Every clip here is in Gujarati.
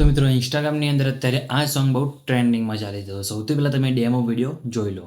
તો મિત્રો ઇન્સ્ટાગ્રામની અંદર અત્યારે આ સોંગ બહુ ટ્રેન્ડિંગમાં ચાલે છે. તો સૌથી પહેલાં તમે ડેમો વિડીયો જોઈ લો.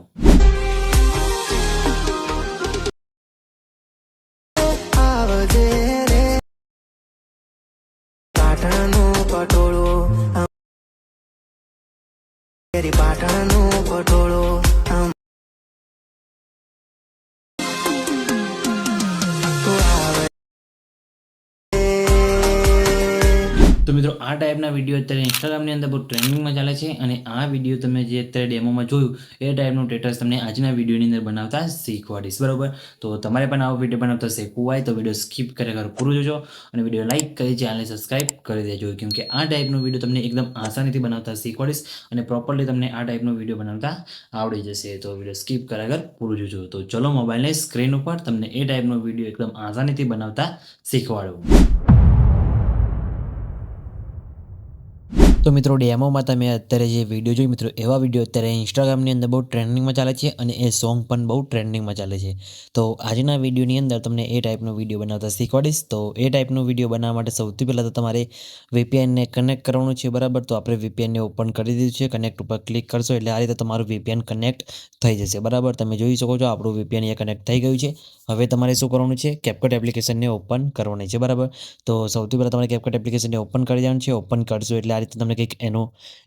તો મિત્રો આ ટાઈપના વિડીયો અત્યારે ઇન્સ્ટાગ્રામની અંદર બહુ ટ્રેન્ડિંગમાં ચાલે છે અને આ વિડીયો તમે જે અત્યારે ડેમોમાં જોયું એ ટાઈપનું સ્ટેટસ તમને આજના વિડીયોની અંદર બનાવતા શીખવાડીશ, બરાબર. તો તમારે પણ આવો વિડીયો બનાવતા શીખવું હોય તો વિડીયો સ્કીપ કર્યા પૂરું જોજો અને વિડીયો લાઇક કરી ચેનલને સબસ્ક્રાઇબ કરી દેજો, કેમ કે આ ટાઈપનો વિડીયો તમને એકદમ આસાનીથી બનાવતા શીખવાડીશ અને પ્રોપરલી તમને આ ટાઈપનો વિડીયો બનાવતા આવડી જશે. તો વિડીયો સ્કીપ કર્યા પૂરું જોજો. તો ચલો મોબાઈલની સ્ક્રીન ઉપર તમને એ ટાઈપનો વિડીયો એકદમ આસાનીથી બનાવતા શીખવાડું. તો મિત્રો ડેમોમાં તમે અત્યારે જે વિડીયો જોઈ મિત્રો એવા વિડીયો અત્યારે ઇન્સ્ટાગ્રામની અંદર બહુ ટ્રેન્ડિંગમાં ચાલે છે અને એ સોંગ પણ બહુ ટ્રેન્ડિંગમાં ચાલે છે. તો આજના વિડીયોની અંદર તમને એ ટાઈપનો વિડીયો બનાવતા શીખવાડીશ. તો એ ટાઈપનો વિડીયો બનાવવા માટે સૌથી પહેલાં તો તમારે VPNને કનેક્ટ કરવાનું છે, બરાબર. તો આપણે VPNને ઓપન કરી દીધું છે. કનેક્ટ ઉપર ક્લિક કરશો એટલે આ રીતે તમારું VPN કનેક્ટ થઈ જશે, બરાબર. તમે જોઈ શકો છો આપણું VPN અહીંયા કનેક્ટ થઈ ગયું છે. હવે તમારે શું કરવાનું છે, CapCut એપ્લિકેશનને ઓપન કરવાની છે, બરાબર. તો સૌથી પહેલાં તમારે CapCut એપ્લિકેશનને ઓપન કરી દેવાનું છે. ઓપન કરશો એટલે આ રીતે તમને કંઈક એનો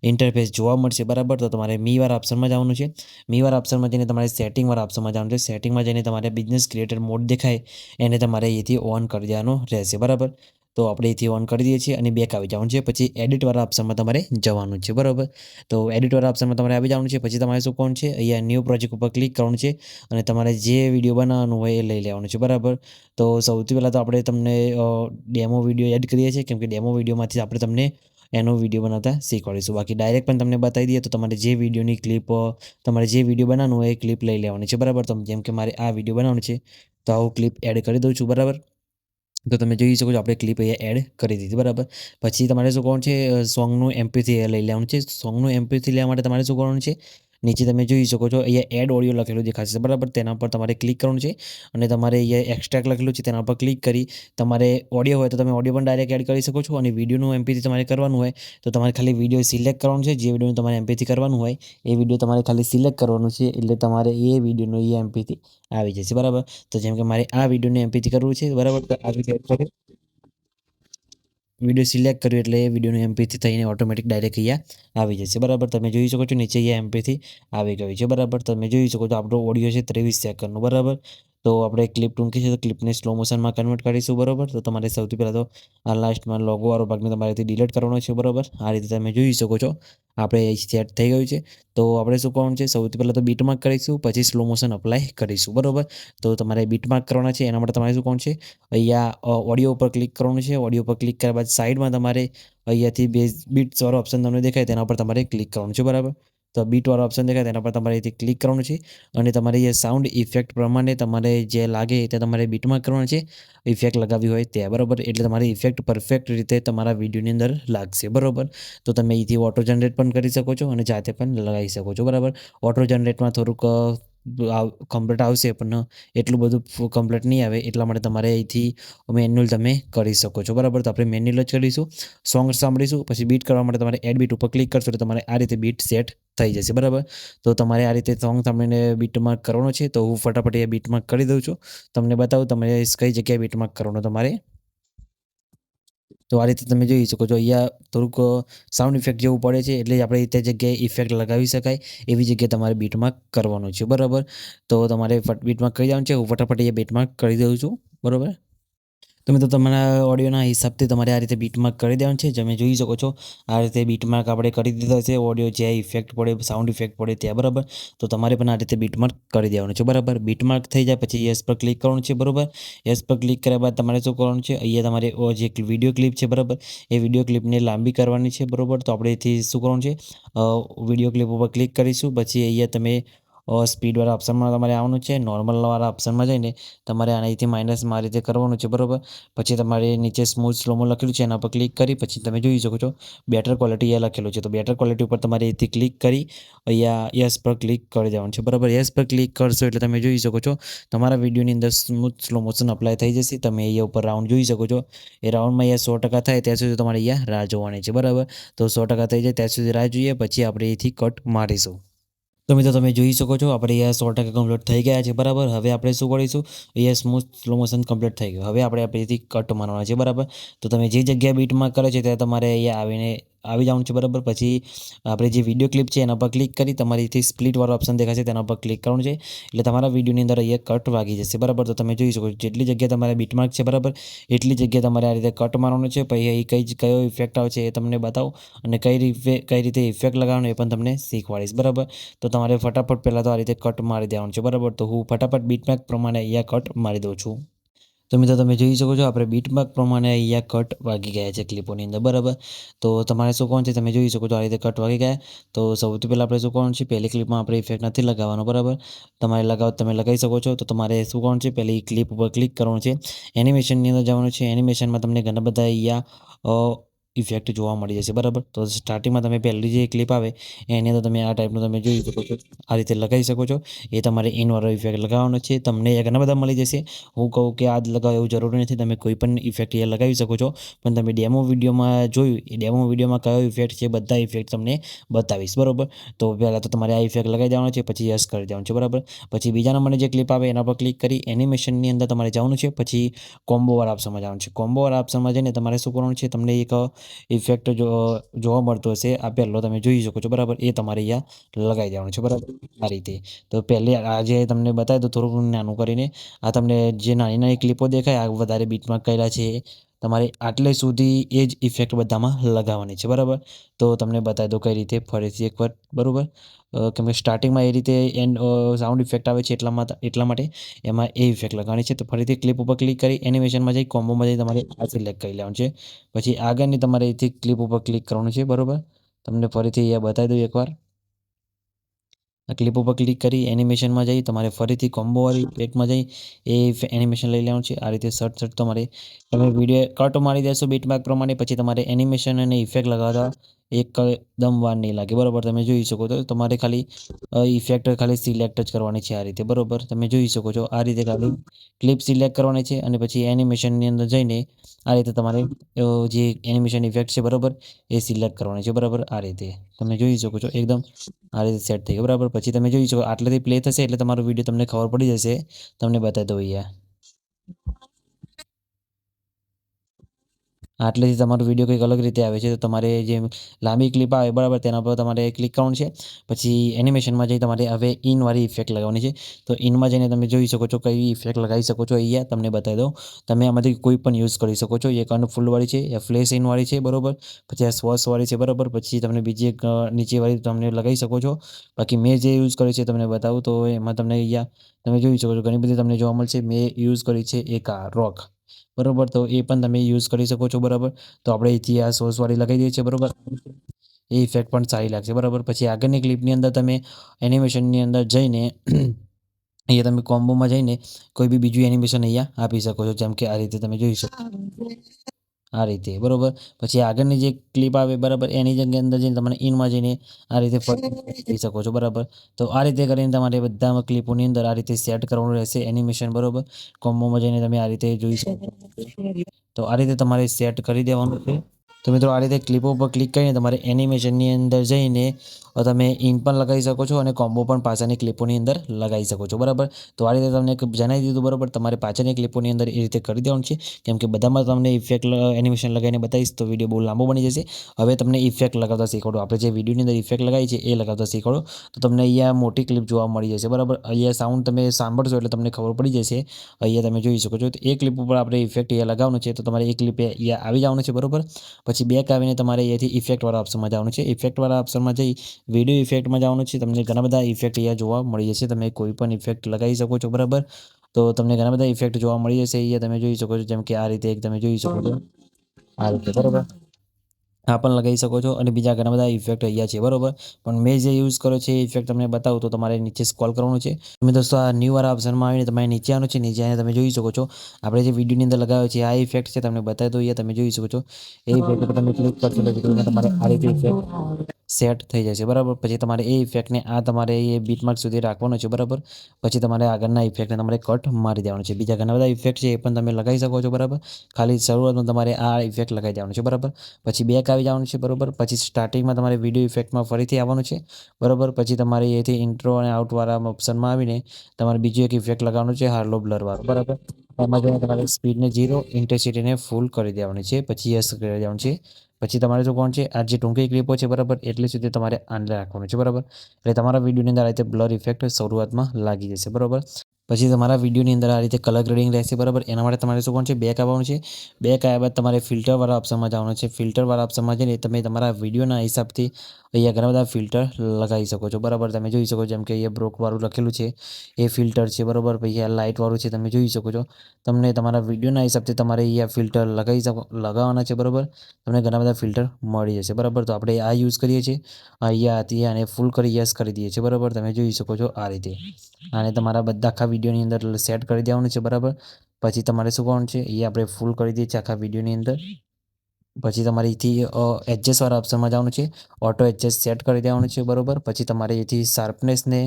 ઇન્ટરફેસ જોવા મળશે, બરાબર. તો તમારે મીવાર ઓપ્શનમાં જવાનું છે. મીવાર ઓપ્શનમાં જઈને તમારે સેટિંગવાળા ઓપ્શનમાં જવાનું છે. સેટિંગમાં જઈને તમારે બિઝનેસ ક્રિએટર મોડ દેખાય એને તમારે અહીંથી ઓન કરી દેવાનું રહેશે, બરાબર. તો આપણે અહીંથી ઓન કરી દઈએ છીએ અને બેક આવી જવાનું છે. પછી એડિટવાળા ઓપ્શનમાં તમારે જવાનું છે, બરાબર. તો એડિટવાળા ઓપ્શનમાં તમારે આવી જવાનું છે. પછી તમારે શું કરવાનું છે, અહીંયા ન્યૂ પ્રોજેક્ટ ઉપર ક્લિક કરવાનું છે અને તમારે જે વિડીયો બનાવવાનું હોય એ લઈ લેવાનું છે, બરાબર. તો સૌથી પહેલાં તો આપણે તમને ડેમો વિડીયો એડ કરીએ છીએ, કેમ કે ડેમો વિડીયોમાંથી આપણે તમને એનો વિડીયો બનાવતા શીખવાડીશું. બાકી ડાયરેક્ટ પણ તમને બતાવી દઈએ તો તમારે જે વિડીયોની ક્લિપ તમારે જે વિડીયો બનાવવાનું હોય એ ક્લિપ લઈ લેવાની છે, બરાબર. તો જેમ કે મારે આ વિડીયો બનાવવાનું છે તો આવું ક્લિપ એડ કરી દઉં છું, બરાબર. તો તમે જોઈ શકો છો આપણે ક્લિપ અહીંયા એડ કરી દીધી, બરાબર. પછી તમારે શું કરવાનું છે, સોંગનું MP3 લઈ લેવાનું છે. સોંગનું MP3 લેવા માટે તમારે શું કરવાનું છે, નીચે તમે જોઈ શકો છો અહીંયા એડ ઓડિયો લખેલું દેખાશે, બરાબર. તેના પર તમારે ક્લિક કરવાનું છે અને તમારે અહીંયા એક્સ્ટ્રેક્ટ લખેલું છે તેના પર ક્લિક કરી તમારે ઓડિયો હોય તો તમે ઓડિયો પણ ડાયરેક્ટ એડ કરી શકો છો અને વિડીયોનું MP3 તમારે કરવાનું હોય તો તમારે ખાલી વિડીયો સિલેક્ટ કરવાનું છે. જે વિડીયોનું તમારે MP3 કરવાનું હોય એ વિડીયો તમારે ખાલી સિલેક્ટ કરવાનું છે એટલે તમારે એ વિડીયોનો એ MP3 આવી જશે, બરાબર. તો જેમ કે મારે આ વિડીયોને MP3 કરવું છે, બરાબર. તો આ વિડીયો સિલેક્ટ કર્યું એટલે એ વિડીયોનું MP3 થઈને ઓટોમેટિક ડાયરેક્ટ અહીંયા આવી જશે, બરાબર. તમે જોઈ શકો છો નીચે અહીંયા MP3 આવી ગયું છે, બરાબર. તમે જોઈ શકો છો આપણો ઓડિયો છે 23 સેકન્ડનો, બરાબર. તો આપણે ક્લિપ ટૂંકી છે તો ક્લિપને સ્લો મોશનમાં કન્વર્ટ કરીશું, બરાબર. તો તમારે સૌથી પહેલાં તો આ લાસ્ટમાં લોગોવાળો ભાગને તમારેથી ડિલીટ કરવાનો છે, બરાબર. આ રીતે તમે જોઈ શકો છો આપણે સેટ થઈ ગયું છે. તો આપણે શું કરવાનું છે, સૌથી પહેલાં તો બીટમાર્ક કરીશું, પછી સ્લો મોશન અપ્લાય કરીશું, બરાબર. તો તમારે બીટમાર્ક કરવાના છે એના માટે તમારે શું કરવાનું છે, અહીંયા ઓડિયો ઉપર ક્લિક કરવાનું છે. ઓડિયો ઉપર ક્લિક કર્યા બાદ સાઈડમાં તમારે અહીંયાથી બીટ્સવાળો ઓપ્શન તમને દેખાય તેના પર તમારે ક્લિક કરવાનું છે, બરાબર. તો બીટવાળો ઓપ્શન દેખાય તેના પર તમારે અહીંથી ક્લિક કરવાનું છે અને તમારે એ સાઉન્ડ ઇફેક્ટ પ્રમાણે તમારે જે લાગે તે તમારે બીટમાર્ક કરવાનું છે, ઇફેક્ટ લગાવી હોય તે, બરાબર. એટલે તમારી ઇફેક્ટ પરફેક્ટ રીતે તમારા વિડીયોની અંદર લાગશે, બરાબર. તો તમે અહીંથી ઓટો જનરેટ પણ કરી શકો છો અને જાતે પણ લગાવી શકો છો, બરાબર. ઓટો જનરેટમાં થોડુંક કમ્પ્લીટ આવશે પણ એટલું બધું કમ્પ્લીટ નહીં આવે, એટલા માટે તમારે અહીંથી મેન્યુઅલ તમે કરી શકો છો, બરાબર. તો આપણે મેન્યુઅલ જ કરીશું. સોંગ સાંભળીશું પછી બીટ કરવા માટે તમારે એડ બીટ ઉપર ક્લિક કરશો તો તમારે આ રીતે બીટ સેટ થઈ જશે, બરાબર. તો તમારે આ રીતે સોંગ સાંભળીને બીટમાર્ક કરવાનો છે. તો હું ફટાફટ એ બીટમાર્ક કરી દઉં છું, તમને બતાવું તમે કઈ જગ્યાએ બીટમાર્ક કરવાનો તમારે. તો આ રીતે તમે જોઈ શકો છો અહીંયા થોડુંક સાઉન્ડ ઇફેક્ટ જેવું પડે છે એટલે આપણે તે જગ્યાએ ઇફેક્ટ લગાવી શકાય એવી જગ્યાએ તમારે બીટમાર્ક કરવાનું છે, બરાબર. તો તમારે બીટમાર્ક કરી દેવાનું છે. હું ફટાફટ અહીંયા બીટમાર્ક કરી દઉં છું, બરાબર. તમે તો તમારા ઓડિયોના હિસાબથી તમારે આ રીતે બીટમાર્ક કરી દેવાનું છે. તમે જોઈ શકો છો આ રીતે બીટમાર્ક આપણે કરી દીધા છે. ઓડિયો જ્યાં ઇફેક્ટ પડે, સાઉન્ડ ઇફેક્ટ પડે ત્યાં, બરાબર. તો તમારે પણ આ રીતે બીટમાર્ક કરી દેવાનું છે, બરાબર. બીટમાર્ક થઈ જાય પછી યસ પર ક્લિક કરવાનું છે, બરાબર. યસ પર ક્લિક કર્યા બાદ તમારે શું કરવાનું છે, અહીંયા તમારે જે વિડીયો ક્લિપ છે, બરાબર, એ વિડીયો ક્લિપને લાંબી કરવાની છે, બરાબર. તો આપણે એથી શું કરવાનું છે, વિડીયો ક્લિપ ઉપર ક્લિક કરીશું. પછી અહીંયા તમે સ્પીડવાળા ઓપ્શનમાં તમારે આવવાનું છે. નોર્મલવાળા ઓપ્શનમાં જઈને તમારે આનાથી માઇનસમાં આ રીતે કરવાનું છે, બરાબર. પછી તમારે નીચે સ્મૂથ સ્લોમો લખેલું છે, એના પર ક્લિક કરી પછી તમે જોઈ શકો છો બેટર ક્વોલિટી એ લખેલું છે. તો બેટર ક્વોલિટી ઉપર તમારે અહીંથી ક્લિક કરી અહીંયા યસ પર ક્લિક કરી દેવાનું છે, બરાબર. યસ પર ક્લિક કરશો એટલે તમે જોઈ શકો છો તમારા વિડીયોની અંદર સ્મૂથ સ્લો મોશન અપ્લાય થઈ જશે. તમે અહીંયા ઉપર રાઉન્ડ જોઈ શકો છો. એ રાઉન્ડમાં અહીંયા 100% થાય ત્યાં સુધી તમારે અહીંયા રાહ જોવાની છે, બરાબર. તો 100% થઈ જાય ત્યાં સુધી રાહ જોઈએ, પછી આપણે અહીંથી કટ મારીશું. તો મિત્રો તમે જોઈ શકો છો આપણે અહીંયા 100% કમ્પ્લીટ થઈ ગયા છે, બરાબર. હવે આપણે શું કરીશું, અહીંયા સ્મૂથ સ્લો મોશન કમ્પ્લીટ થઈ ગયું. હવે આપણે અહીંથી કટ મારવાના છે, બરાબર. તો તમે જે જગ્યાએ બીટમાં કરે છે ત્યાં તમારે અહીંયા આવી જવાનું છે, બરાબર. પછી આપણે જે વિડીયો ક્લિપ છે એના પર ક્લિક કરી તમારીથી સ્પ્લિટવાળો ઓપ્શન દેખાશે તેના પર ક્લિક કરવાનું છે, એટલે તમારા વિડીયોની અંદર અહીંયા કટ વાગી જશે, બરાબર. તો તમે જોઈ શકો છો જેટલી જગ્યાએ તમારે બીટમાર્ક છે, બરાબર, એટલી જગ્યાએ તમારે આ રીતે કટ મારવાનું છે. પછી અહીં કયો ઇફેક્ટ આવે છે એ તમને બતાવો અને કઈ રીતે ઇફેક્ટ લગાવવાનો એ પણ તમને શીખવાડીશ, બરાબર. તો તમારે ફટાફટ પહેલાં તો આ રીતે કટ મારી દેવાનું છે, બરાબર. તો હું ફટાફટ બીટમાર્ક પ્રમાણે અહીંયા કટ મારી દઉં છું. તો મિત્રો તમે જોઈ શકો છો આપણે બીટમાર્ક પ્રમાણે અહીંયા કટ વાગી ગયા છે ક્લિપોની અંદર, બરાબર. તો તમારે શું કોણ છે તમે જોઈ શકો છો આ રીતે કટ વાગી ગયા. તો સૌથી પહેલાં આપણે શું કોણ છે, પહેલી ક્લિપમાં આપણે ઇફેક્ટ નથી લગાવવાનો, બરાબર. તમે લગાવી શકો છો. તો તમારે શું કોણ છે, પહેલી ક્લિપ ઉપર ક્લિક કરવાનું છે, એનિમેશનની અંદર જવાનું છે. એનિમેશનમાં તમને ઘણા બધા અહીંયા ઇફેક્ટ જોવા મળી જશે, બરાબર. તો સ્ટાર્ટિંગમાં તમે પહેલી જે ક્લિપ આવે એની અંદર તમે આ ટાઈપનું તમે જોઈ શકો છો, આ રીતે લગાવી શકો છો. એ તમારે ઇનવાળો ઇફેક્ટ લગાવવાનો છે. તમને ઘણા બધા મળી જશે. હું કહું કે આ જ લગાવો એવું જરૂરી નથી, તમે કોઈ પણ ઇફેક્ટ એ લગાવી શકો છો. પણ તમે ડેમો વિડીયોમાં જોયું, એ ડેમો વિડીયોમાં કયો ઇફેક્ટ છે બધા ઇફેક્ટ તમને બતાવીશ, બરાબર. તો પહેલાં તો તમારે આ ઇફેક્ટ લગાવી દેવાનો છે, પછી યસ કરી દેવાનું છે, બરાબર. પછી બીજા નંબરની જે ક્લિપ આવે એના પર ક્લિક કરી એનિમેશનની અંદર તમારે જવાનું છે. પછી કોમ્બોવાળા ઓપ્શનમાં જવાનું છે. કોમ્બોવાળા ઓપ્શનમાં જઈને તમારે શું કરવાનું છે, તમને એક ઇફેક્ટ જોવા મળતો હશે, આ પહેલો તમે જોઈ શકો છો, બરાબર. એ તમારે અહીંયા લગાવી દેવાનું છે, બરાબર, આ રીતે. તો પહેલી આજે તમને બતાવી દો થોડુંક નાનું કરીને. આ તમને જે નાની નાની ક્લિપો દેખાય આ વધારે બીટમાં કરેલા છે, તમારે આટલે સુધી એ જ ઇફેક્ટ બધામાં લગાવવાની છે, બરાબર. તો તમને બતાવી દો કઈ રીતે ફરીથી એકવાર, બરાબર. કેમ કે સ્ટાર્ટિંગમાં એ રીતે સાઉન્ડ ઇફેક્ટ આવે છે એટલા માટે એમાં એ ઇફેક્ટ લગાવવાની છે. તો ફરીથી ક્લિપ ઉપર ક્લિક કરી એનિમેશનમાં જઈ કોમ્બોમાં જઈ તમારે આ સિલેક્ટ કરી લેવાનું છે. પછી આગળની તમારે અહીંથી ક્લિપ ઉપર ક્લિક કરવાનું છે, બરાબર. તમને ફરીથી અહીંયા બતાવી દઉં એકવાર. આ ક્લિપ ઉપર ક્લિક કરી એનિમેશનમાં જઈ તમારે ફરીથી કોમ્બોવાળી પ્લેટમાં જઈ એ એનિમેશન લઈ લેવાનું છે. આ રીતે સર્ટ તમારે તમે વિડીયો કટ મારી દેશો બીટમાર્ક પ્રમાણે, પછી તમારે એનિમેશન અને ઇફેક્ટ લગાવતા એકદમ વાર નહીં લાગે, બરાબર. તમે જોઈ શકો છો તમારે ખાલી ઇફેક્ટ ખાલી સિલેક્ટ જ કરવાની છે આ રીતે, બરાબર. તમે જોઈ શકો છો આ રીતે ખાલી ક્લિપ સિલેક્ટ કરવાની છે અને પછી એનિમેશનની અંદર જઈને આ રીતે તમારે જે એનિમેશન ઇફેક્ટ છે, બરાબર, એ સિલેક્ટ કરવાની છે, બરાબર. આ રીતે તમે જોઈ શકો છો એકદમ આ રીતે સેટ થઈ ગયું, બરાબર. પછી તમે જોઈ શકો આટલેથી પ્લે થશે એટલે તમારો વિડીયો તમને ખબર પડી જશે. તમને બતાવી દઉં અહીંયા આટલેથી તમારો વિડીયો કંઈક અલગ રીતે આવે છે. તો તમારે જે લાંબી ક્લિપ આવે, બરાબર, તેના પર તમારે ક્લિક કરવાનું છે. પછી એનિમેશનમાં જઈ તમારે હવે ઇનવાળી ઇફેક્ટ લગાવવાની છે. તો ઇનમાં જઈને તમે જોઈ શકો છો કઈ ઇફેક્ટ લગાવી શકો છો. અહીંયા તમને બતાવી દઉં, તમે આમાંથી કોઈ પણ યુઝ કરી શકો છો. એક ફૂલવાળી છે, એ ફ્લેશ ઇનવાળી છે, બરાબર. પછી આ સ્વસવાળી છે, બરાબર. પછી તમને બીજી એક નીચેવાળી તમને લગાવી શકો છો. બાકી મેં જે યુઝ કરી છે તમને બતાવું તો એમાં તમને અહીંયા તમે જોઈ શકો છો ઘણી બધી તમને જોવા મળશે. મેં યુઝ કરી છે એક આ રોક, બરાબર. તો એ પણ તમે યુઝ કરી શકો છો, બરાબર. તો આપણે અહીંથી આ સોસવાળી લગાવી દઈએ છીએ, બરાબર. એ ઇફેક્ટ પણ સારી લાગશે, બરાબર. પછી આગળની ક્લિપની અંદર તમે એનિમેશનની અંદર જઈને અહીંયા તમે કોમ્બોમાં જઈને કોઈ બી બીજું એનિમેશન અહીંયા આપી શકો છો, જેમ કે આ રીતે તમે જોઈ શકો આ રીતે, બરાબર. પછી આગળની જે ક્લિપ આવે, બરાબર, એની જગ્યા અંદર જઈને તમારે ઇનમાં જઈને આ રીતે કરી શકો છો, બરાબર. તો આ રીતે કરીને તમારે બધા ક્લિપોની અંદર આ રીતે સેટ કરવાનું રહેશે એનિમેશન, બરાબર. કોમ્બોમાં જઈને તમે આ રીતે જોઈ શકો. તો આ રીતે તમારે સેટ કરી દેવાનું છે. તો મિત્રો આ રીતે ક્લિપો ઉપર ક્લિક કરીને તમારે એનિમેશનની અંદર જઈને તમે ઇન પણ લગાવી શકો છો અને કોમ્બો પણ પાછળની ક્લિપોની અંદર લગાવી શકો છો, બરાબર. તો આ રીતે તમને જણાવી દીધું, બરાબર. તમારે પાછળની ક્લિપોની અંદર એ રીતે કરી દેવાનું છે, કેમ કે બધામાં તમને ઇફેક્ટ એનિમેશન લગાવીને બતાવીશ તો વિડીયો બહુ લાંબો બની જશે. હવે તમને ઇફેક્ટ લગાવતા શીખવાડો, આપણે જે વિડીયોની અંદર ઇફેક્ટ લગાવી છે એ લગાવતા શીખવાડો. તો તમને અહીંયા મોટી ક્લિપ જોવા મળી જશે, બરાબર. અહીંયા સાઉન્ડ તમે સાંભળશો એટલે તમને ખબર પડી જશે. અહીંયા તમે જોઈ શકો છો તો એ ક્લિપ ઉપર આપણે ઇફેક્ટ અહીંયા લગાવવાનું છે. તો તમારે એ ક્લિપ અહીંયા આવી જવાનું છે, બરાબર. પછી બેક આવીને તમારે અહીંયાથી ઇફેક્ટવાળા ઓપ્શનમાં જવાનું છે. ઇફેક્ટવાળા ઓપ્શનમાં જઈ વિડીયો ઇફેક્ટમાં જવાનું છે. તમને ઘણા બધા ઇફેક્ટ અહીંયા જોવા મળી જશે. તમે કોઈ પણ ઇફેક્ટ લગાવી શકો છો, બરાબર. તો તમને ઘણા બધા ઇફેક્ટ જોવા મળી જશે. અહીંયા તમે જોઈ શકો છો જેમ કે આ રીતે એક તમે જોઈ શકો છો આ રીતે, બરાબર. આ પણ લગાવી શકો છો અને બીજા ઘણા બધા ઇફેક્ટ અહીંયા છે બરોબર. પણ મેં જે યુઝ કર્યો છે એ ઇફેક્ટ તમને બતાવું તો તમારે નીચે સ્ક્રોલ કરવાનું છે. તમે દોસ્તો આ ન્યૂ વાળા ઓપ્શનમાં આવીને તમારે નીચે આવવાનું છે. નીચે આવીને તમે જોઈ શકો છો આપણે જે વિડીયોની અંદર લગાવ્યો છે આ ઇફેક્ટ છે. તમને બતાવી દો અહીંયા તમે જોઈ શકો છો એ ઇફેક્ટ પર તમે ક્લિક કરશો એટલે વિડીયોમાં તમારે આ રીતે ઇફેક્ટ સેટ થઈ જશે બરાબર. પછી તમારે એ ઇફેક્ટને તમારે એ બીટમાર્ક સુધી રાખવાનો છે બરાબર. પછી તમારે આગળના ઇફેક્ટને તમારે કટ મારી દેવાનો છે. બીજા ઘણા બધા ઇફેક્ટ છે એ પણ તમે લગાવી શકો છો બરાબર. ખાલી શરૂઆતમાં તમારે આ ઇફેક્ટ લગાવી દેવાનું છે બરાબર. પછી બેક આવી જવાનું છે બરાબર. પછી સ્ટાર્ટિંગમાં તમારે વિડીયો ઇફેક્ટમાં ફરીથી આવવાનું છે બરાબર. પછી તમારે એથી ઇન્ટ્રો અને આઉટવાળા ઓપ્શનમાં આવીને તમારે બીજું એક ઇફેક્ટ લગાવવાનું છે હાર્લો બ્લર વાળો બરાબર. એમાં જઈને તમારે સ્પીડને 0 ઇન્ટેન્સિટીને ફૂલ કરી દેવાની છે. પછી યસ કરી દેવાનું છે. પછી તમારે શું કોણ છે આ જે ટૂંકી ક્લિપો છે બરાબર એટલી સુધી તમારે આને રાખવાનું છે બરાબર. એટલે તમારા વિડીયોની અંદર આ રીતે બ્લર ઇફેક્ટ શરૂઆતમાં લાગી જશે બરાબર. પછી તમારા વિડીયોની અંદર આ રીતે કલર ગ્રેડિંગ રહેશે બરાબર. એના માટે તમારે શું કોણ છે બેક આવવાનું છે. બેક આવ્યા બાદ તમારે ફિલ્ટરવાળા ઓપ્શનમાં જવાનું છે. ફિલ્ટરવાળા ઓપ્શનમાં જઈને તમે તમારા વિડીયોના હિસાબથી અહીંયા ઘણા બધા ફિલ્ટર લગાવી શકો છો બરાબર. તમે જોઈ શકો જેમ કે અહીંયા બ્રોકવાળું લખેલું છે એ ફિલ્ટર છે બરાબર. પછી આ લાઇટવાળું છે તમે જોઈ શકો છો. તમને તમારા વિડીયોના હિસાબથી તમારે અહીંયા ફિલ્ટર લગાવવાના છે બરાબર. તમને ઘણા બધા ફિલ્ટર મળી જશે બરાબર. તો આપણે આ યુઝ કરીએ છીએ અહીંયા હતી અને ફૂલ કરી યસ કરી દઈએ છીએ બરાબર. તમે જોઈ શકો છો આ રીતે અને તમારા બધા આખા વિડીયોની અંદર સેટ કરી દેવાનું છે બરાબર. પછી તમારે શું કરવાનું છે એ આપણે ફૂલ કરી દઈએ છીએ આખા વિડીયોની અંદર. પછી તમારે અહીંથી એડજસ્ટવાળા ઓપ્શનમાં જવાનું છે. ઓટો એડજસ્ટ સેટ કરી દેવાનું છે બરાબર. પછી તમારે અહીંથી શાર્પનેસને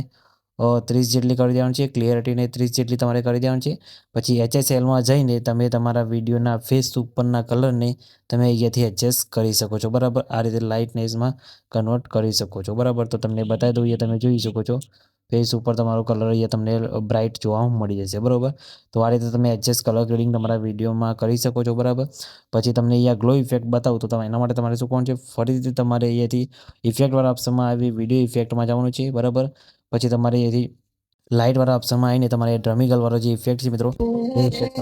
30 જેટલી કરી દેવાની છે. ક્લિયરિટીને 30 જેટલી તમારે કરી દેવાની છે. પછી HSLમાં જઈને તમે તમારા વિડીયોના ફેસ ઉપરના કલરને તમે અહીંયાથી એડજસ્ટ કરી શકો છો બરાબર. આ રીતે લાઇટનેસમાં કન્વર્ટ કરી શકો છો બરાબર. તો તમને બતાવી દઉં અહીંયા તમે જોઈ શકો છો ફેસ ઉપર તમારો કલર અહીંયા તમને બ્રાઇટ જોવા મળી જશે બરાબર. તો આ રીતે તમે એડજસ્ટ કલર ગ્રેડિંગ તમારા વિડીયોમાં કરી શકો છો બરાબર. પછી તમને અહીંયા ગ્લો ઇફેક્ટ બતાવું તો એના માટે તમારે શું કોણ છે ફરીથી તમારે અહીંયાથી ઇફેક્ટવાળા ઓપ્શનમાં આવી વિડીયો ઇફેક્ટમાં જવાનું છે બરાબર. પછી તમારે અહીંયાથી લાઇટવાળા ઓપ્શનમાં આવીને તમારે ડ્રમિગલવાળો જે ઇફેક્ટ છે મિત્રો એ ઇફેક્ટ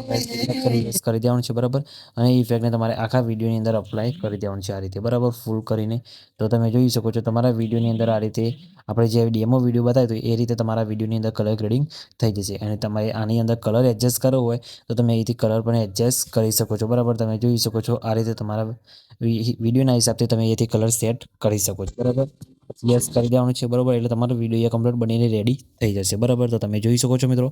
કરી દેવાનું છે બરાબર. અને એ ઇફેક્ટને તમારે આખા વિડીયોની અંદર અપ્લાય કરી દેવાનું છે આ રીતે બરાબર ફૂલ કરીને. તો તમે જોઈ શકો છો તમારા વિડીયોની અંદર આ રીતે આપણે જે ડેમો વિડીયો બતાવ્યો એ રીતે તમારા વિડીયોની અંદર કલર ગ્રેડિંગ થઈ જશે. અને તમારે આની અંદર કલર એડજસ્ટ કરવો હોય તો તમે અહીંથી કલર પણ એડજસ્ટ કરી શકો છો બરાબર. તમે જોઈ શકો છો આ રીતે તમારા વિડીયોના હિસાબથી તમે અહીંથી કલર સેટ કરી શકો છો બરાબર. યસ કરી દેવાનું છે બરાબર. એટલે તમારો વિડીયો કમ્પ્લીટ બનીને રેડી થઈ જશે બરાબર. તો તમે જોઈ શકો છો મિત્રો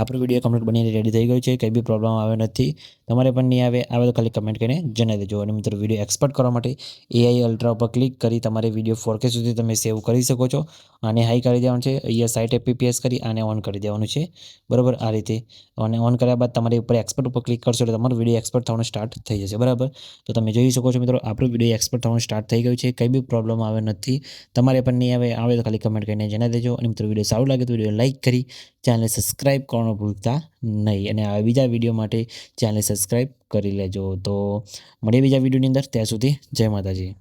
આપણો વિડીયો કમ્પ્લીટ બનીને રેડી થઈ ગયો છે. કંઈ બી પ્રોબ્લેમ આવ્યો નથી. તમારે પણ નહીં આવે તો ખાલી કમેન્ટ કરીને જણાવી દેજો. અને મિત્રો વિડીયો એક્સપોર્ટ કરવા માટે AI અલ્ટ્રા ઉપર ક્લિક કરી તમારે વિડીયો 4K સુધી તમે સેવ કરી શકો છો. આને હાઈ કરી દેવાનું છે. અહીંયા 60 fps કરી આને ઓન કરી દેવાનું છે બરાબર. આ રીતે અને ઓન કર્યા બાદ તમારે ઉપર એક્સપોર્ટ ઉપર ક્લિક કરશો એટલે તમારો વિડીયો એક્સપોર્ટ થવાનું સ્ટાર્ટ થઈ જશે બરાબર. તો તમે જોઈ શકો છો મિત્રો આપણો વિડીયો એક્સપોર્ટ થવાનું સ્ટાર્ટ થઈ ગયું છે. કંઈ બી પ્રોબ્લેમ આવે નથી. તમારે પણ નહીં આવે તો ખાલી કમેન્ટ કરીને જણાવી દેજો. અને મિત્રો વિડીયો સારું લાગે તો વિડીયો લાઇક કરી ચેનલને સબસ્ક્રાઇબ કરવાનું ભૂલતા નહીં. અને આ બીજા વિડીયો માટે ચેનલને સબસ્ક્રાઇબ કરી લેજો. તો મળીએ બીજા વિડીયોની અંદર. ત્યાં સુધી જય માતાજી.